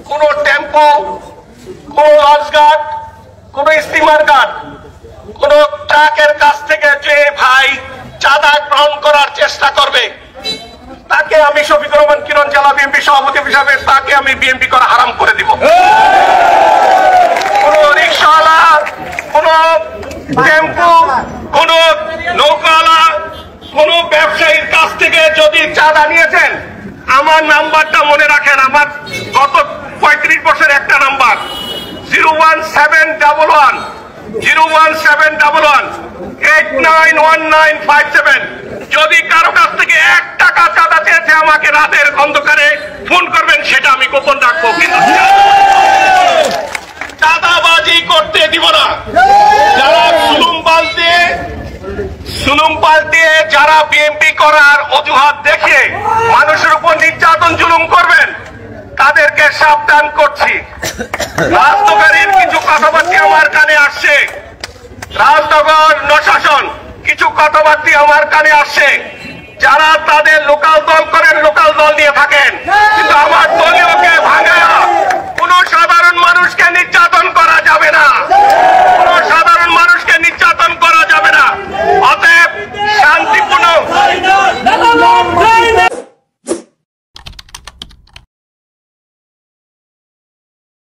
কোন টেম্পো, কোন লঞ্চ ঘাট, কোন স্টিমার ঘাট, কোন ট্রাকের কাছ থেকে যে ভাই চাঁদা গ্রহণ করার চেষ্টা করবে তাকে আমি শফিকুর রহমান কিরণ জেলা বিএনপি সভাপতি হিসাবে তাকে আমি বিএনপি করা হারাম করে দিব। কোন রিক্সাওয়ালা, কোন টেম্পো, কোন নৌকাওয়ালা, কোন ব্যবসায়ীর কাছ থেকে যদি চাঁদা নিয়েছেন, আমার নাম্বারটা মনে রাখেন, আমার গত 35 বছর একটা নাম্বার 01711 891957। যদি কারো কাছ থেকে 1 টাকা চাঁদা চেয়েছে আমাকে রাতের অন্ধকারে ফোন করবেন, সেটা আমি গোপন রাখবো, কিন্তু চাঁদাবাজি করতে দিব না। যারা সুলুম পাল্টে যারা বিএনপি করার অজুহাত দেখে মানুষের উপর নির্যাতন জুলুম করবেন তাদেরকে সাবধান করছি। রাজনগরের কিছু কথাবার্তা আমার কানে আসছে, রাজনগর প্রশাসন কিছু কথাবার্তা আমার কানে আসছে, যারা তাদের লোকাল দল করেন, লোকাল দল নিয়ে থাকেন, কিন্তু